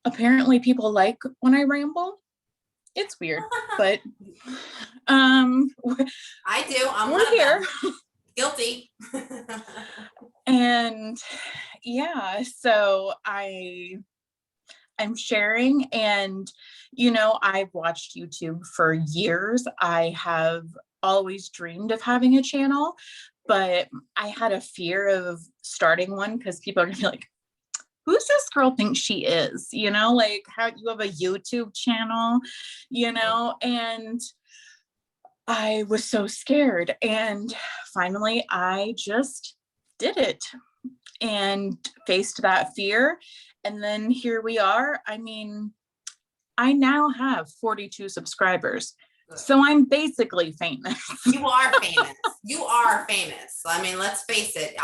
apparently people like when I ramble. It's weird, but I do. I'm we're here. Guilty. And yeah, so I'm sharing, and I've watched YouTube for years. I have always dreamed of having a channel, but I had a fear of starting one because people are gonna be like, who's this girl think she is? Like, how you have a YouTube channel, and I was so scared. And finally, I just did it and faced that fear. And then here we are. I mean, I now have 42 subscribers. So I'm basically famous. You are famous. You are famous. I mean, let's face it.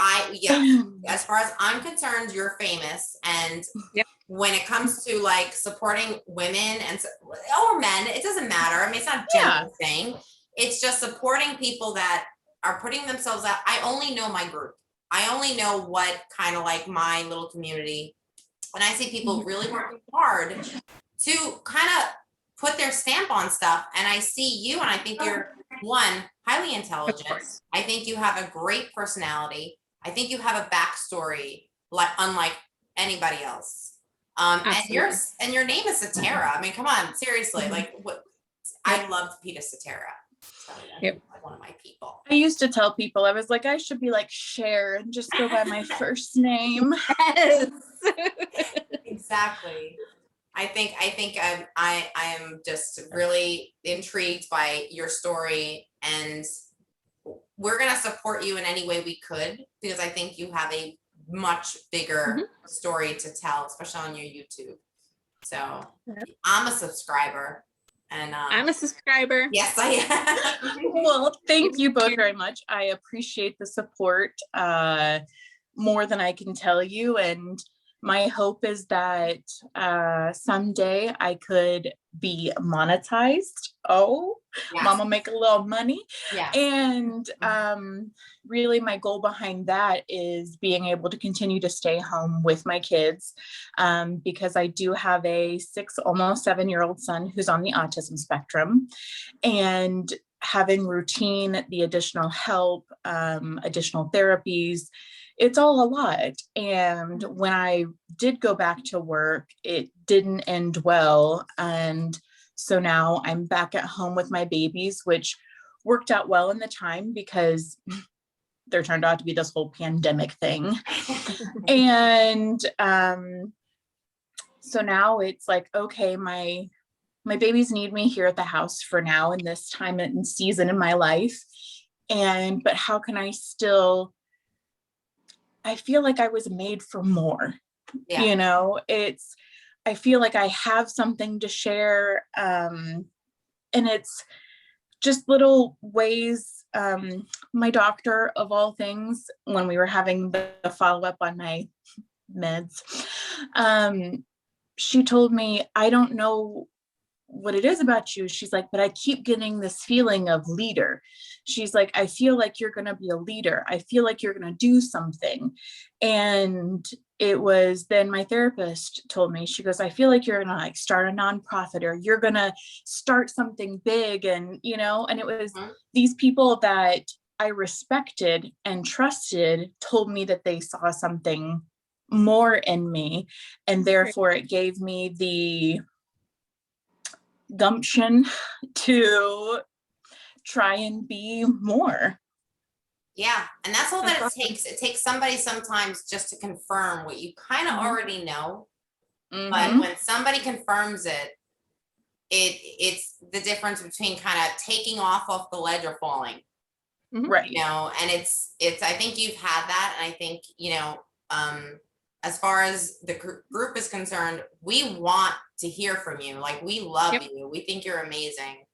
As far as I'm concerned, you're famous. And when it comes to like supporting women or men, it doesn't matter. I mean, it's not a gender thing. It's just supporting people that are putting themselves out. I only know my group. I only know what kind of like my little community. And I see people really working hard to kind of put their stamp on stuff. And I see you, and I think you're highly intelligent. I think you have a great personality. I think you have a backstory unlike anybody else. And your name is Satara. I mean, come on, seriously. Like, what? I loved Peter Satara. Like one of my people. I used to tell people, I was like, I should be like Cher and just go by my first name. Yes. Exactly. I think I am just really intrigued by your story, and we're going to support you in any way we could, because I think you have a much bigger story to tell, especially on your YouTube. So I'm a subscriber. And I'm a subscriber. Yes, I am. Well, thank you both very much. I appreciate the support more than I can tell you. And my hope is that someday I could be monetized. Mom will make a little money. Yeah. And really my goal behind that is being able to continue to stay home with my kids, because I do have a 6, almost 7-year-old son who's on the autism spectrum, and having routine, the additional help, additional therapies, it's all a lot. And when I did go back to work, it didn't end well. And so now I'm back at home with my babies, which worked out well in the time because there turned out to be this whole pandemic thing. And so now it's like, okay, my babies need me here at the house for now in this time and season in my life. But how can I still, I feel like I was made for more. I feel like I have something to share. And it's just little ways. My doctor, of all things, when we were having the follow-up on my meds, she told me, I don't know what it is about you. She's like, but I keep getting this feeling of leader. She's like, I feel like you're going to be a leader. I feel like you're going to do something. And it was then my therapist told me, she goes, I feel like you're going to like start a nonprofit, or you're going to start something big. And, and it was these people that I respected and trusted told me that they saw something more in me. And therefore it gave me the gumption to try and be more. Yeah. And that's all that it takes. It takes somebody sometimes just to confirm what you kind of already know. But when somebody confirms it, it's the difference between kind of taking off the ledge or falling. Right. And it's I think you've had that. And I think, as far as the group is concerned, we want to hear from you. Like, we love you. We think you're amazing.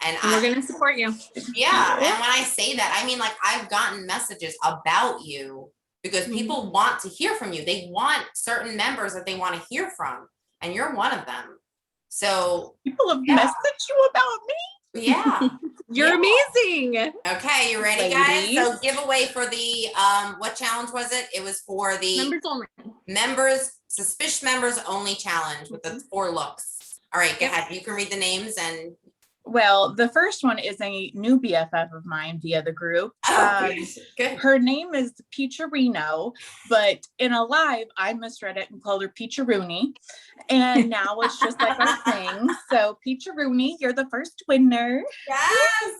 And we're going to support you. Yeah. And when I say that, I mean, like, I've gotten messages about you because people want to hear from you. They want certain members that they want to hear from, and you're one of them. So people have messaged you about me. Yeah. You're amazing. Okay, you ready, guys? So giveaway for the what challenge was it? It was for the members, Suspish members only challenge with the 4 looks. All right, go ahead. You can read the names. And well, the first one is a new BFF of mine via the group. Good. Her name is Peacherino, but in a live, I misread it and called her Peacheroony. And now it's just like our thing. So Peacheroony, you're the first winner. Yes.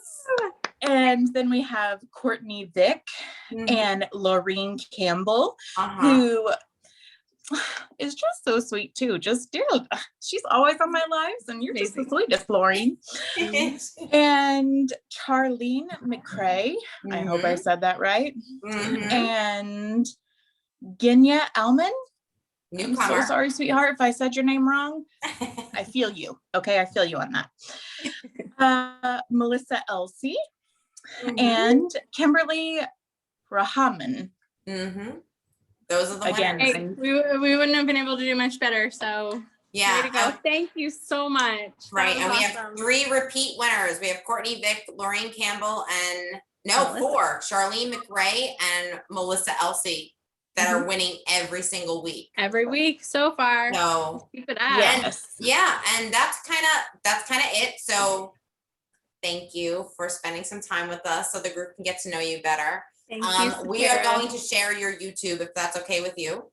And then we have Courtney Vick and Laureen Campbell, who is just so sweet too. Just she's always on my lives, and you're just the sweetest, Laureen. And Charlene McCrae, I hope I said that right. And Genya Elman. I'm so sorry, sweetheart, if I said your name wrong. I feel you. Okay, I feel you on that. Melissa Elsie and Kimberly Rahaman. Those are the again. winners. We wouldn't have been able to do much better. So way to go. Thank you so much. Right, and we have 3 repeat winners. We have Courtney Vick, Lorraine Campbell, and 4, Charlene McRae and Melissa Elsie, that are winning every single week. Every week so far. So keep it up. Yes. And that's kind of it. So thank you for spending some time with us so the group can get to know you better. Thank you. We are going to share your YouTube if that's okay with you.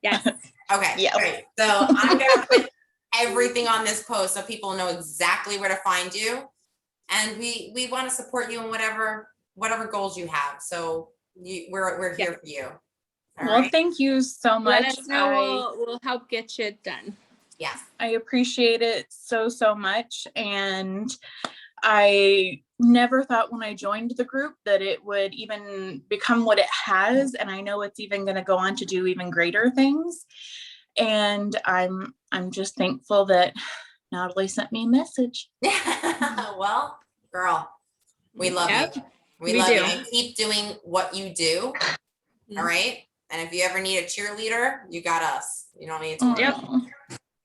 Yes. Okay. Yeah. Great. So I'm gonna put everything on this post so people know exactly where to find you, and we want to support you in whatever goals you have. So we're here for you. Well, thank you so much. Let us know. We'll help get you done. Yes. I appreciate it so much, and I never thought when I joined the group that it would even become what it has. And I know it's even going to go on to do even greater things. And I'm just thankful that Natalie sent me a message. Well, girl, we love you. We love you. And keep doing what you do. All right. And if you ever need a cheerleader, you got us. You don't need to worry.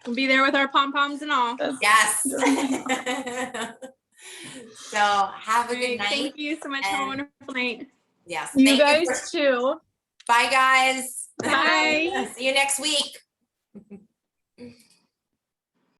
We'll be there with our pom-poms and all. Yes. So have a good night. Thank you so much. Have a wonderful night. Yes. You guys too. Bye, guys. Bye. See you next week.